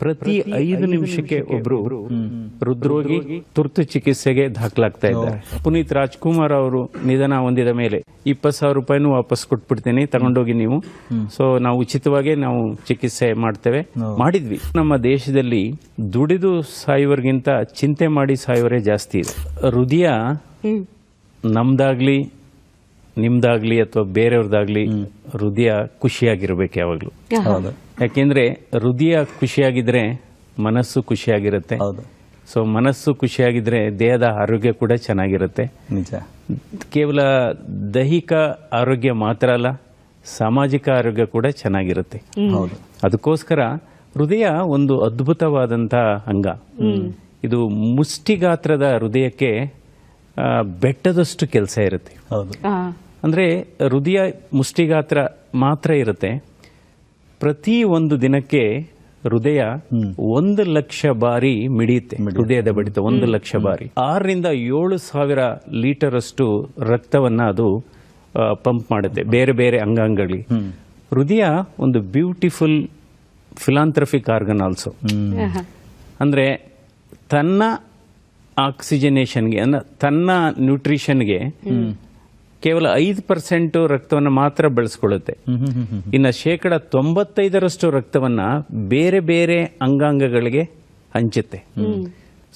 ಪ್ರತಿ 5 ನಿಮಿಷಕ್ಕೆ ಒಬ್ರು ಹೃದ್ರೋಗಿ ತುರ್ತು ಚಿಕಿತ್ಸೆಗೆ ದಾಖಲಾಗ್ತಾ ಇದ್ದಾರೆ. ಪುನೀತ್ ರಾಜ್ಕುಮಾರ್ ಅವರು ನಿಧನ ಹೊಂದಿದ ಮೇಲೆ 20,000 ರೂಪಾಯಿನೂ ವಾಪಸ್ ಕೊಟ್ಬಿಡ್ತೀನಿ, ತಗೊಂಡೋಗಿ ನೀವು. ಸೊ ನಾವು ಉಚಿತವಾಗಿ ನಾವು ಚಿಕಿತ್ಸೆ ಮಾಡ್ತೇವೆ, ಮಾಡಿದ್ವಿ. ನಮ್ಮ ದೇಶದಲ್ಲಿ ದುಡಿದು ಸಾಯುವರಿಗಿಂತ ಚಿಂತೆ ಮಾಡಿ ಸಾಯುವರೇ ಜಾಸ್ತಿ ಇದೆ. ಹೃದಯ ನಮ್ದಾಗ್ಲಿ ನಿಮ್ದಾಗ್ಲಿ ಅಥವಾ ಬೇರೆಯವ್ರದ್ದಾಗ್ಲಿ ಹೃದಯ ಖುಷಿಯಾಗಿರ್ಬೇಕು ಯಾವಾಗ್ಲೂ. ಯಾಕೆಂದ್ರೆ ಹೃದಯ ಖುಷಿಯಾಗಿದ್ರೆ ಮನಸ್ಸು ಖುಷಿಯಾಗಿರುತ್ತೆ. ಸೊ ಮನಸ್ಸು ಖುಷಿಯಾಗಿದ್ರೆ ದೇಹದ ಆರೋಗ್ಯ ಕೂಡ ಚೆನ್ನಾಗಿರುತ್ತೆ. ನಿಜ. ಕೇವಲ ದೈಹಿಕ ಆರೋಗ್ಯ ಮಾತ್ರ ಅಲ್ಲ, ಸಾಮಾಜಿಕ ಆರೋಗ್ಯ ಕೂಡ ಚೆನ್ನಾಗಿರುತ್ತೆ. ಅದಕ್ಕೋಸ್ಕರ ಹೃದಯ ಒಂದು ಅದ್ಭುತವಾದಂತ ಅಂಗ. ಇದು ಮುಷ್ಟಿಗಾತ್ರದ ಹೃದಯಕ್ಕೆ ಬೆಟ್ಟದಷ್ಟು ಕೆಲಸ ಇರುತ್ತೆ. ಅಂದ್ರೆ ಹೃದಯ ಮುಷ್ಟಿಗಾತ್ರ ಮಾತ್ರ ಇರುತ್ತೆ. ಪ್ರತಿ ಒಂದು ದಿನಕ್ಕೆ ಹೃದಯ 1,00,000 ಬಾರಿ ಮಿಡಿಯುತ್ತೆ. ಹೃದಯದ ಬಡಿತ 1,00,000 ಬಾರಿ. 6,000 to 7,000 ಲೀಟರ್ ಅಷ್ಟು ರಕ್ತವನ್ನ ಅದು ಪಂಪ್ ಮಾಡುತ್ತೆ ಬೇರೆ ಬೇರೆ ಅಂಗಾಂಗಗಳಿಗೆ. ಹೃದಯ ಒಂದು ಬ್ಯೂಟಿಫುಲ್ ಫಿಲಾಂಥ್ರಫಿಕ್ ಆರ್ಗನ್ ಆಲ್ಸೋ. ಅಂದ್ರೆ ತನ್ನ ಆಕ್ಸಿಜನೇಷನ್ಗೆ ತನ್ನ ನ್ಯೂಟ್ರಿಷನ್ಗೆ ಕೇವಲ 5% ರಕ್ತವನ್ನು ಮಾತ್ರ ಬೆಳೆಸ್ಕೊಳ್ಳುತ್ತೆ. ಇನ್ನು 95% ರಕ್ತವನ್ನ ಬೇರೆ ಬೇರೆ ಅಂಗಾಂಗಗಳಿಗೆ ಹಂಚುತ್ತೆ.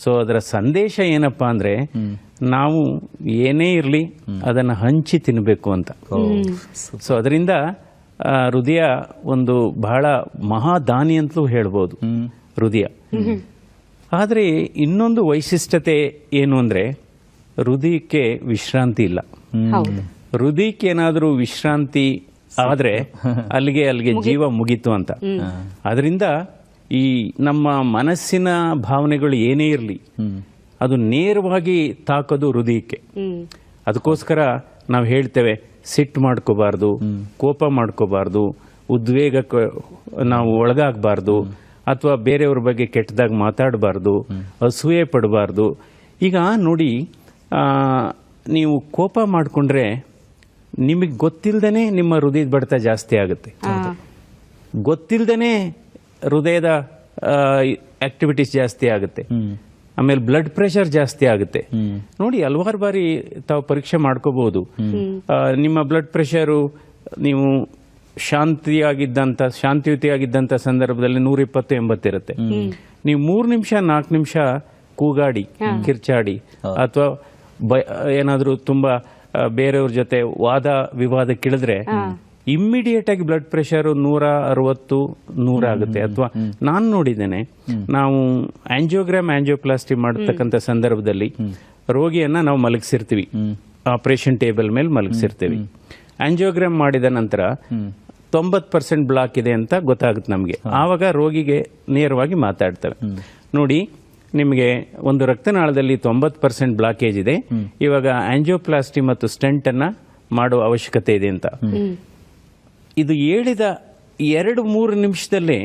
ಸೊ ಅದರ ಸಂದೇಶ ಏನಪ್ಪಾ ಅಂದ್ರೆ ನಾವು ಏನೇ ಇರಲಿ ಅದನ್ನ ಹಂಚಿ ತಿನ್ನಬೇಕು ಅಂತ. ಸೊ ಅದರಿಂದ ಹೃದಯ ಒಂದು ಬಹಳ ಮಹಾದಾನಿ ಅಂತಲೂ ಹೇಳ್ಬೋದು ಹೃದಯ. ಆದರೆ ಇನ್ನೊಂದು ವೈಶಿಷ್ಟ್ಯತೆ ಏನು ಅಂದ್ರೆ ಹೃದಯಕ್ಕೆ ವಿಶ್ರಾಂತಿ ಇಲ್ಲ. ಹೃದಯಕ್ಕೆ ಏನಾದರೂ ವಿಶ್ರಾಂತಿ ಆದ್ರೆ ಅಲ್ಲಿಗೆ ಜೀವ ಮುಗೀತು ಅಂತ. ಅದರಿಂದ ಈ ನಮ್ಮ ಮನಸ್ಸಿನ ಭಾವನೆಗಳು ಏನೇ ಇರಲಿ ಅದು ನೇರವಾಗಿ ತಾಕೋದು ಹೃದಯಕ್ಕೆ. ಅದಕ್ಕೋಸ್ಕರ ನಾವು ಹೇಳ್ತೇವೆ, ಸಿಟ್ಟು ಮಾಡ್ಕೋಬಾರ್ದು, ಕೋಪ ಮಾಡ್ಕೋಬಾರ್ದು, ಉದ್ವೇಗಕ್ಕೆ ನಾವು ಒಳಗಾಗಬಾರ್ದು, ಅಥವಾ ಬೇರೆಯವ್ರ ಬಗ್ಗೆ ಕೆಟ್ಟದಾಗ ಮಾತಾಡಬಾರ್ದು, ಅಸೂಯೆ ಪಡಬಾರ್ದು. ಈಗ ನೋಡಿ, ನೀವು ಕೋಪ ಮಾಡಿಕೊಂಡ್ರೆ ನಿಮಗೆ ಗೊತ್ತಿಲ್ಲದೇನೆ ನಿಮ್ಮ ಹೃದಯದ ಬಡಿತ ಜಾಸ್ತಿ ಆಗುತ್ತೆ. ಗೊತ್ತಿಲ್ಲದೇನೆ ಹೃದಯದ ಆಕ್ಟಿವಿಟೀಸ್ ಜಾಸ್ತಿ ಆಗುತ್ತೆ. ಆಮೇಲೆ ಬ್ಲಡ್ ಪ್ರೆಷರ್ ಜಾಸ್ತಿ ಆಗುತ್ತೆ. ನೋಡಿ, ಹಲವಾರು ಬಾರಿ ತಾವು ಪರೀಕ್ಷೆ ಮಾಡ್ಕೋಬಹುದು. ನಿಮ್ಮ ಬ್ಲಡ್ ಪ್ರೆಷರು ನೀವು ಶಾಂತಿಯುತಿಯಾಗಿದ್ದಂತ ಸಂದರ್ಭದಲ್ಲಿ 120/80 ಇರುತ್ತೆ. ನೀವು 3 ನಿಮಿಷ 4 ನಿಮಿಷ ಕೂಗಾಡಿ ಕಿರ್ಚಾಡಿ ಅಥವಾ ಏನಾದ್ರೂ ತುಂಬಾ ಬೇರೆಯವ್ರ ಜೊತೆ ವಾದ ವಿವಾದ ಕಿಳಿದ್ರೆ ಇಮ್ಮಿಡಿಯೇಟ್ ಆಗಿ ಬ್ಲಡ್ ಪ್ರೆಷರ್ 160-100 ಆಗುತ್ತೆ. ಅಥವಾ ನಾನು ನೋಡಿದ್ದೇನೆ, ನಾವು ಆಂಜಿಯೋಪ್ಲಾಸ್ಟಿ ಮಾಡತಕ್ಕಂಥ ಸಂದರ್ಭದಲ್ಲಿ ರೋಗಿಯನ್ನ ನಾವು ಮಲಗಿಸಿರ್ತೀವಿ, ಆಪರೇಷನ್ ಟೇಬಲ್ ಮೇಲೆ ಮಲಗಿಸಿರ್ತೀವಿ. ಆಂಜಿಯೋಗ್ರಾಮ್ ಮಾಡಿದ ನಂತರ 90% ಬ್ಲಾಕ್ ಇದೆ ಅಂತ ಗೊತ್ತಾಗುತ್ತೆ ನಮಗೆ. ಆವಾಗ ರೋಗಿಗೆ ನೇರವಾಗಿ ಮಾತಾಡ್ತೇವೆ, ನೋಡಿ ನಿಮಗೆ ಒಂದು ರಕ್ತನಾಳದಲ್ಲಿ 90% ಬ್ಲಾಕೇಜ್ ಇದೆ, ಇವಾಗ ಆಂಜಿಯೋಪ್ಲಾಸ್ಟಿ ಮತ್ತು ಸ್ಟೆಂಟ್ ಅನ್ನ ಮಾಡುವ ಅವಶ್ಯಕತೆ ಇದೆ ಅಂತ. ಇದು ಹೇಳಿದ 2-3 ನಿಮಿಷದಲ್ಲೇ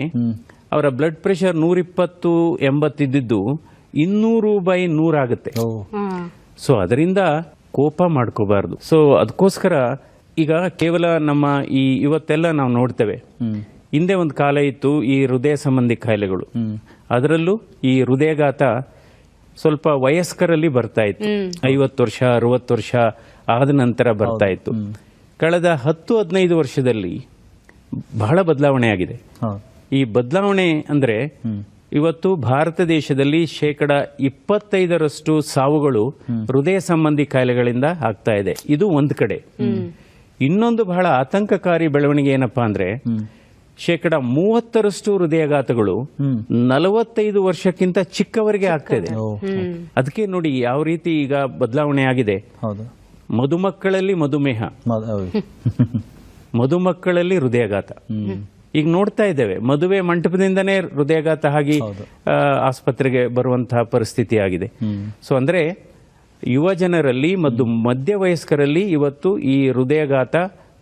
ಅವರ ಬ್ಲಡ್ ಪ್ರೆಷರ್ 120/80 ಇದ್ದಿದ್ದು 200/100 ಆಗುತ್ತೆ. ಸೊ ಅದರಿಂದ ಕೋಪ ಮಾಡ್ಕೋಬಾರ್ದು. ಸೊ ಅದಕ್ಕೋಸ್ಕರ ಈಗ ಕೇವಲ ನಮ್ಮ ಇವತ್ತೆಲ್ಲ ನಾವು ನೋಡ್ತೇವೆ, ಹಿಂದೆ ಒಂದು ಕಾಲ ಇತ್ತು ಈ ಹೃದಯ ಸಂಬಂಧಿ ಕಾಯಿಲೆಗಳು. ಅದರಲ್ಲೂ ಈ ಹೃದಯಘಾತ ಸ್ವಲ್ಪ ವಯಸ್ಕರಲ್ಲಿ ಬರ್ತಾ ಇತ್ತು. 50 ವರ್ಷ 60 ವರ್ಷ ಆದ ನಂತರ ಬರ್ತಾ ಇತ್ತು. ಕಳೆದ 10-15 ವರ್ಷದಲ್ಲಿ ಬಹಳ ಬದಲಾವಣೆ ಆಗಿದೆ. ಈ ಬದಲಾವಣೆ ಅಂದ್ರೆ ಇವತ್ತು ಭಾರತ ದೇಶದಲ್ಲಿ 25% ಸಾವುಗಳು ಹೃದಯ ಸಂಬಂಧಿ ಕಾಯಿಲೆಗಳಿಂದ ಆಗ್ತಾ ಇದೆ. ಇದು ಒಂದು ಕಡೆ. ಇನ್ನೊಂದು ಬಹಳ ಆತಂಕಕಾರಿ ಬೆಳವಣಿಗೆ ಏನಪ್ಪಾ ಅಂದ್ರೆ 30% ಹೃದಯಘಾತಗಳು 45 ವರ್ಷಕ್ಕಿಂತ ಚಿಕ್ಕವರಿಗೆ ಆಗ್ತಾ ಇದೆ. ಅದಕ್ಕೆ ನೋಡಿ ಯಾವ ರೀತಿ ಈಗ ಬದಲಾವಣೆ ಆಗಿದೆ. ಮಧುಮಕ್ಕಳಲ್ಲಿ ಮಧುಮೇಹ, ಮಧುಮಕ್ಕಳಲ್ಲಿ ಹೃದಯಘಾತ. ಈಗ ನೋಡ್ತಾ ಇದ್ದೇವೆ, ಮದುವೆ ಮಂಟಪದಿಂದನೇ ಹೃದಯಘಾತ ಆಗಿ ಆಸ್ಪತ್ರೆಗೆ ಬರುವಂತಹ ಪರಿಸ್ಥಿತಿ ಆಗಿದೆ. ಸೊ ಅಂದ್ರೆ ಯುವ ಜನರಲ್ಲಿ ಮತ್ತು ಮಧ್ಯ ವಯಸ್ಕರಲ್ಲಿ ಇವತ್ತು ಈ ಹೃದಯಘಾತ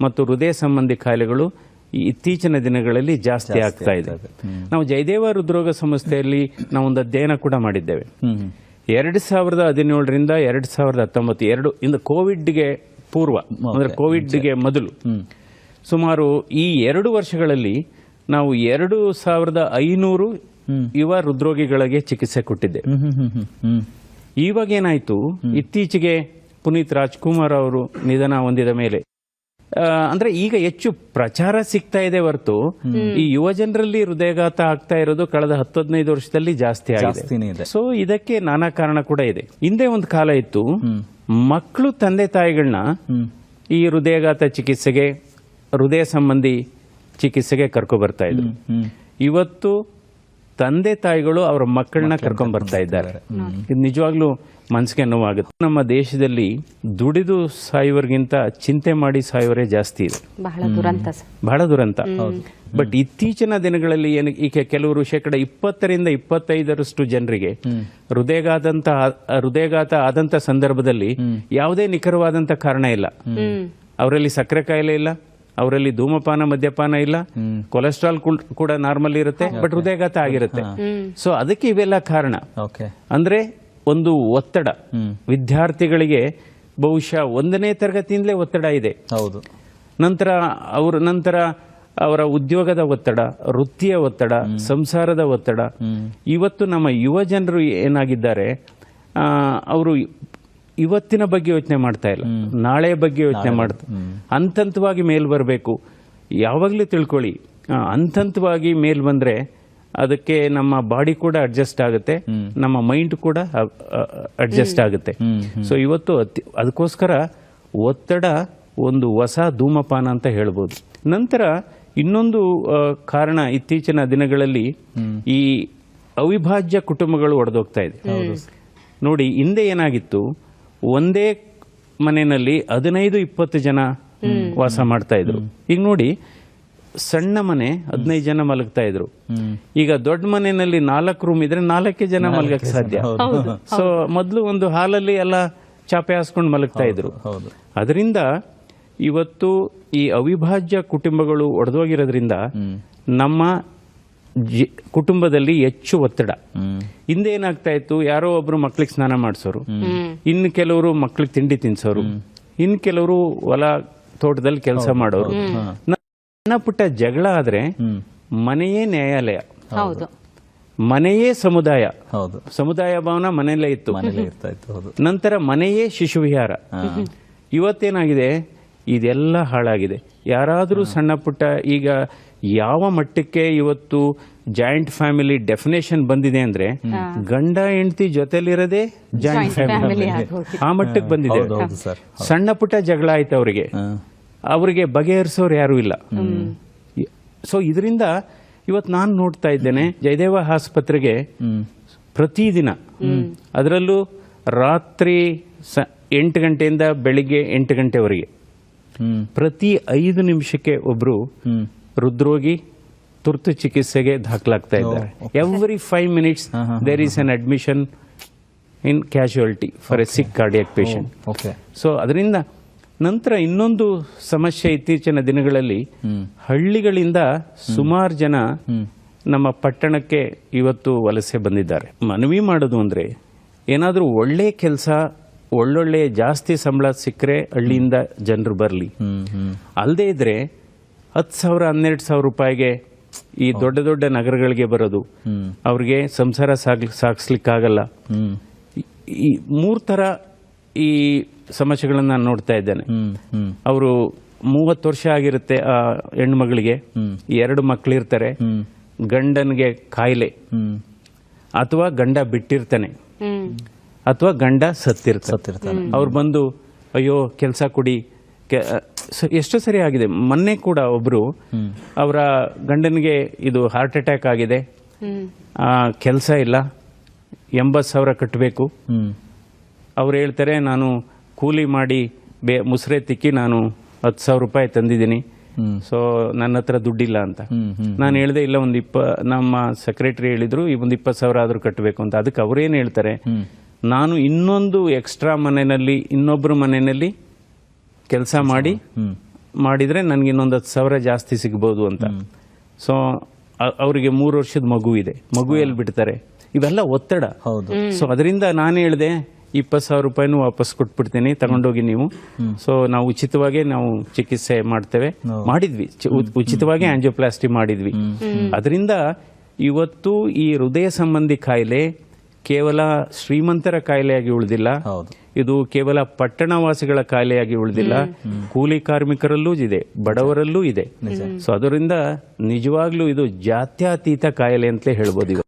ಮತ್ತು ಹೃದಯ ಸಂಬಂಧಿ ಕಾಯಿಲೆಗಳು ಇತ್ತೀಚಿನ ದಿನಗಳಲ್ಲಿ ಜಾಸ್ತಿ ಆಗ್ತಾ ಇದೆ. ನಾವು ಜಯದೇವ ಹೃದ್ರೋಗ ಸಂಸ್ಥೆಯಲ್ಲಿ ನಾವು ಒಂದು ಅಧ್ಯಯನ ಕೂಡ ಮಾಡಿದ್ದೇವೆ. 2017ರಿಂದ 2019 ಕೋವಿಡ್ಗೆ ಪೂರ್ವ ಅಂದ್ರೆ ಕೋವಿಡ್ಗೆ ಮೊದಲು ಸುಮಾರು ಈ 2 ವರ್ಷಗಳಲ್ಲಿ ನಾವು 2500 ಯುವ ಹೃದ್ರೋಗಿಗಳಿಗೆ ಚಿಕಿತ್ಸೆ ಕೊಟ್ಟಿದ್ದೆ. ಇವಾಗ ಏನಾಯ್ತು, ಇತ್ತೀಚೆಗೆ ಪುನೀತ್ ರಾಜ್ಕುಮಾರ್ ಅವರು ನಿಧನ ಹೊಂದಿದ ಮೇಲೆ ಅಂದ್ರೆ ಈಗ ಹೆಚ್ಚು ಪ್ರಚಾರ ಸಿಗ್ತಾ ಇದೆ ಹೊರತು ಈ ಯುವ ಜನರಲ್ಲಿ ಹೃದಯಘಾತ ಆಗ್ತಾ ಇರೋದು ಕಳೆದ 10-15 ವರ್ಷದಲ್ಲಿ ಜಾಸ್ತಿ ಆಗಿದೆ. ಸೊ ಇದಕ್ಕೆ ನಾನಾ ಕಾರಣ ಕೂಡ ಇದೆ. ಹಿಂದೆ ಒಂದು ಕಾಲ ಇತ್ತು, ಮಕ್ಕಳು ತಂದೆ ತಾಯಿಗಳನ್ನ ಈ ಹೃದಯಘಾತ ಚಿಕಿತ್ಸೆಗೆ, ಹೃದಯ ಸಂಬಂಧಿ ಚಿಕಿತ್ಸೆಗೆ ಕರ್ಕೊಂಡ್ ಬರ್ತಾ ಇದ್ರು. ಇವತ್ತು ತಂದೆ ತಾಯಿಗಳು ಅವರ ಮಕ್ಕಳನ್ನ ಕರ್ಕೊಂಡ್ ಬರ್ತಾ ಇದ್ದಾರೆ. ಇದು ನಿಜವಾಗ್ಲೂ ಮನಸ್ಸಿಗೆ ನೋವಾಗುತ್ತೆ. ನಮ್ಮ ದೇಶದಲ್ಲಿ ದುಡಿದು ಸಾಯುವರಿಗಿಂತ ಚಿಂತೆ ಮಾಡಿ ಸಾಯುವರೇ ಜಾಸ್ತಿ ಇದೆ. ಬಹಳ ದುರಂತ. ಬಟ್ ಇತ್ತೀಚಿನ ದಿನಗಳಲ್ಲಿ ಈಗ ಕೆಲವರು 20-25% ಜನರಿಗೆ ಹೃದಯಘಾತ ಆದಂತ ಸಂದರ್ಭದಲ್ಲಿ ಯಾವುದೇ ನಿಖರವಾದಂತ ಕಾರಣ ಇಲ್ಲ. ಅವರಲ್ಲಿ ಸಕ್ಕರೆ ಕಾಯಿಲೆ ಇಲ್ಲ, ಅವರಲ್ಲಿ ಧೂಮಪಾನ ಮದ್ಯಪಾನ ಇಲ್ಲ, ಕೊಲೆಸ್ಟ್ರಾಲ್ ಕೂಡ ನಾರ್ಮಲ್ ಇರುತ್ತೆ, ಬಟ್ ಹೃದಯಘಾತ ಆಗಿರುತ್ತೆ. ಸೊ ಅದಕ್ಕೆ ಇವೆಲ್ಲ ಕಾರಣ. ಅಂದ್ರೆ ಒಂದು ಒತ್ತಡ, ವಿದ್ಯಾರ್ಥಿಗಳಿಗೆ ಬಹುಶಃ 1ನೇ ತರಗತಿಯಿಂದಲೇ ಒತ್ತಡ ಇದೆ. ನಂತರ ಅವರ ಉದ್ಯೋಗದ ಒತ್ತಡ, ವೃತ್ತಿಯ ಒತ್ತಡ, ಸಂಸಾರದ ಒತ್ತಡ. ಇವತ್ತು ನಮ್ಮ ಯುವ ಜನರು ಏನಾಗಿದ್ದಾರೆ, ಅವರು ಇವತ್ತಿನ ಬಗ್ಗೆ ಯೋಚನೆ ಮಾಡ್ತಾ ಇಲ್ಲ, ನಾಳೆ ಬಗ್ಗೆ ಯೋಚನೆ ಮಾಡ್ತಾ ಹಂತವಾಗಿ ಮೇಲ್ ಬರಬೇಕು. ಯಾವಾಗಲೂ ತಿಳ್ಕೊಳ್ಳಿ, ಹಂತವಾಗಿ ಮೇಲ್ ಬಂದ್ರೆ ಅದಕ್ಕೆ ನಮ್ಮ ಬಾಡಿ ಕೂಡ ಅಡ್ಜಸ್ಟ್ ಆಗುತ್ತೆ, ನಮ್ಮ ಮೈಂಡ್ ಕೂಡ ಅಡ್ಜಸ್ಟ್ ಆಗುತ್ತೆ. ಸೊ ಇವತ್ತು ಅದಕ್ಕೋಸ್ಕರ ಒತ್ತಡ ಒಂದು ಹೊಸ ಧೂಮಪಾನ ಅಂತ ಹೇಳ್ಬೋದು. ನಂತರ ಇನ್ನೊಂದು ಕಾರಣ, ಇತ್ತೀಚಿನ ದಿನಗಳಲ್ಲಿ ಈ ಅವಿಭಾಜ್ಯ ಕುಟುಂಬಗಳು ಒಡೆದೋಗ್ತಾ ಇದೆ. ನೋಡಿ, ಹಿಂದೆ ಏನಾಗಿತ್ತು, ಒಂದೇ ಮನೆಯಲ್ಲಿ 15-20 ಜನ ವಾಸ ಮಾಡ್ತಾ ಇದ್ರು. ಈಗ ನೋಡಿ, ಸಣ್ಣ ಮನೆ 15 ಜನ ಮಲಗ್ತಾ ಇದ್ರು. ಈಗ ದೊಡ್ಡ ಮನೆಯಲ್ಲಿ 4 ರೂಮ್ ಇದ್ರೆ 4 ಜನ ಮಲಗಕ್ಕೆ ಸಾಧ್ಯ. ಸೊ ಮೊದಲು ಒಂದು ಹಾಲಲ್ಲಿ ಎಲ್ಲ ಚಾಪೆ ಹಾಸ್ಕೊಂಡು ಮಲಗ್ತಾ ಇದ್ರು. ಅದರಿಂದ ಇವತ್ತು ಈ ಅವಿಭಾಜ್ಯ ಕುಟುಂಬಗಳು ಒಡೆದೋಗಿರೋದ್ರಿಂದ ನಮ್ಮ ಕುಟುಂಬದಲ್ಲಿ ಹೆಚ್ಚು ಒತ್ತಡ. ಹಿಂದೆ ಏನಾಗ್ತಾ ಇತ್ತು, ಯಾರೋ ಒಬ್ರು ಮಕ್ಳಿಗೆ ಸ್ನಾನ ಮಾಡಿಸೋರು, ಇನ್ನು ಕೆಲವರು ಮಕ್ಳಿಗೆ ತಿಂಡಿ ತಿನ್ಸೋರು, ಇನ್ನು ಕೆಲವರು ಹೊಲ ತೋಟದಲ್ಲಿ ಕೆಲಸ ಮಾಡೋರು. ಸಣ್ಣ ಪುಟ್ಟ ಜಗಳ ಆದ್ರೆ ಮನೆಯೇ ನ್ಯಾಯಾಲಯ, ಮನೆಯೇ ಸಮುದಾಯ, ಸಮುದಾಯ ಭವನ ಮನೆಯಲ್ಲೇ ಇತ್ತು. ನಂತರ ಮನೆಯೇ ಶಿಶುವಿಹಾರ. ಇವತ್ತೇನಾಗಿದೆ, ಇದೆಲ್ಲ ಹಾಳಾಗಿದೆ. ಯಾರಾದರೂ ಸಣ್ಣ ಪುಟ್ಟ, ಈಗ ಯಾವ ಮಟ್ಟಕ್ಕೆ ಇವತ್ತು ಜಾಯಿಂಟ್ ಫ್ಯಾಮಿಲಿ ಡೆಫಿನೇಷನ್ ಬಂದಿದೆ ಅಂದ್ರೆ, ಗಂಡ ಹೆಂಡತಿ ಜೊತೆಲಿರೋದೇ ಜಾಯಿಂಟ್ ಫ್ಯಾಮಿಲಿ, ಆ ಮಟ್ಟಕ್ಕೆ ಬಂದಿದೆ. ಸಣ್ಣ ಪುಟ್ಟ ಜಗಳ ಆಯ್ತು ಅವರಿಗೆ ಬಗೆಹರಿಸೋರು ಯಾರು ಇಲ್ಲ. ಸೊ ಇದರಿಂದ ಇವತ್ತು ನಾನು ನೋಡ್ತಾ ಇದ್ದೇನೆ, ಜಯದೇವ ಆಸ್ಪತ್ರೆಗೆ ಪ್ರತಿದಿನ, ಅದರಲ್ಲೂ ರಾತ್ರಿ 8 ಗಂಟೆಯಿಂದ ಬೆಳಿಗ್ಗೆ 8 ಗಂಟೆವರೆಗೆ ಪ್ರತಿ 5 ನಿಮಿಷಕ್ಕೆ ಒಬ್ರು ಹೃದ್ರೋಗಿ ತುರ್ತು ಚಿಕಿತ್ಸೆಗೆ ದಾಖಲಾಗ್ತಾ ಇದ್ದಾರೆ. Every 5 minutes there is an admission in casualty for a sick cardiac patient. So ಅದರಿಂದ ನಂತರ ಇನ್ನೊಂದು ಸಮಸ್ಯೆ, ಇತ್ತೀಚಿನ ದಿನಗಳಲ್ಲಿ ಹಳ್ಳಿಗಳಿಂದ ಸುಮಾರು ಜನ ನಮ್ಮ ಪಟ್ಟಣಕ್ಕೆ ಇವತ್ತು ವಲಸೆ ಬಂದಿದ್ದಾರೆ. ಮನವಿ ಮಾಡೋದು ಅಂದ್ರೆ, ಏನಾದರೂ ಒಳ್ಳೆ ಕೆಲಸ, ಒಳ್ಳೊಳ್ಳೆ ಜಾಸ್ತಿ ಸಂಬಳ ಸಿಕ್ಕರೆ ಹಳ್ಳಿಯಿಂದ ಜನರು ಬರಲಿ. ಅಲ್ಲದೆ ಇದ್ರೆ 10,000 12,000 ರೂಪಾಯಿಗೆ ಈ ದೊಡ್ಡ ದೊಡ್ಡ ನಗರಗಳಿಗೆ ಬರೋದು, ಅವ್ರಿಗೆ ಸಂಸಾರ ಸಾಗಿಸ್ಲಿಕ್ಕಾಗಲ್ಲ. ಈ 3 ಥರ ಈ ಸಮಸ್ಯೆಗಳನ್ನ ನಾನು ನೋಡ್ತಾ ಇದ್ದೇನೆ. ಅವರು 30 ವರ್ಷ ಆಗಿರುತ್ತೆ ಆ ಹೆಣ್ಣು ಮಗಳಿಗೆ, 2 ಮಕ್ಕಳಿರ್ತಾರೆ, ಗಂಡನಿಗೆ ಕಾಯಿಲೆ, ಅಥವಾ ಗಂಡ ಬಿಟ್ಟಿರ್ತಾನೆ, ಅಥವಾ ಗಂಡ ಸತ್ತಿರ್ತಾನೆ. ಅವ್ರು ಬಂದು ಅಯ್ಯೋ ಕೆಲಸ ಕೊಡಿ, ಎಷ್ಟು ಸರಿ ಆಗಿದೆ. ಮೊನ್ನೆ ಕೂಡ ಒಬ್ರು ಅವರ ಗಂಡನಿಗೆ ಇದು ಹಾರ್ಟ್ ಅಟ್ಯಾಕ್ ಆಗಿದೆ, ಕೆಲಸ ಇಲ್ಲ, 80,000 ಕಟ್ಟಬೇಕು. ಅವ್ರು ಹೇಳ್ತಾರೆ, ನಾನು ಕೂಲಿ ಮಾಡಿ ಮುಸ್ರೆ ತಿಕ್ಕಿ ನಾನು 10,000 ರೂಪಾಯಿ ತಂದಿದ್ದೀನಿ, ಸೊ ನನ್ನ ಹತ್ರ ದುಡ್ಡಿಲ್ಲ ಅಂತ. ನಾನು ಹೇಳ್ದೆ, ಇಲ್ಲ ನಮ್ಮ ಸೆಕ್ರೆಟರಿ ಹೇಳಿದ್ರು ಒಂದು 20,000 ಆದ್ರೂ ಕಟ್ಟಬೇಕು ಅಂತ. ಅದಕ್ಕೆ ಅವ್ರೇನು ಹೇಳ್ತಾರೆ, ನಾನು ಇನ್ನೊಂದು ಎಕ್ಸ್ಟ್ರಾ ಮನೆಯಲ್ಲಿ, ಇನ್ನೊಬ್ರು ಮನೆಯಲ್ಲಿ ಕೆಲಸ ಮಾಡಿದ್ರೆ ನನಗೆ ಇನ್ನೊಂದು 10,000 ಜಾಸ್ತಿ ಸಿಗ್ಬೋದು ಅಂತ. ಸೊ ಅವರಿಗೆ 3 ವರ್ಷದ ಮಗು ಇದೆ, ಮಗು ಎಲ್ಲಿ ಬಿಡ್ತಾರೆ? ಇವೆಲ್ಲ ಒತ್ತಡ. ಸೊ ಅದರಿಂದ ನಾನು ಹೇಳಿದೆ, 20,000 ರೂಪಾಯಿನೂ ವಾಪಸ್ ಕೊಟ್ಬಿಡ್ತೀನಿ, ತಗೊಂಡೋಗಿ ನೀವು. ಸೊ ನಾವು ಉಚಿತವಾಗಿ ನಾವು ಚಿಕಿತ್ಸೆ ಮಾಡಿದ್ವಿ, ಉಚಿತವಾಗಿ ಆಂಜಿಯೋಪ್ಲಾಸ್ಟಿ ಮಾಡಿದ್ವಿ. ಅದರಿಂದ ಇವತ್ತು ಈ ಹೃದಯ ಸಂಬಂಧಿ ಕಾಯಿಲೆ ಕೇವಲ ಶ್ರೀಮಂತರ ಕಾಯಿಲೆಯಾಗಿ ಉಳಿದಿಲ್ಲ, ಇದು ಕೇವಲ ಪಟ್ಟಣವಾಸಿಗಳ ಕಾಯಿಲೆಯಾಗಿ ಉಳಿದಿಲ್ಲ, ಕೂಲಿ ಕಾರ್ಮಿಕರಲ್ಲೂ ಇದೆ, ಬಡವರಲ್ಲೂ ಇದೆ. ಸೊ ಅದರಿಂದ ನಿಜವಾಗ್ಲೂ ಇದು ಜಾತ್ಯತೀತ ಕಾಯಿಲೆ ಅಂತಲೇ ಹೇಳ್ಬೋದು.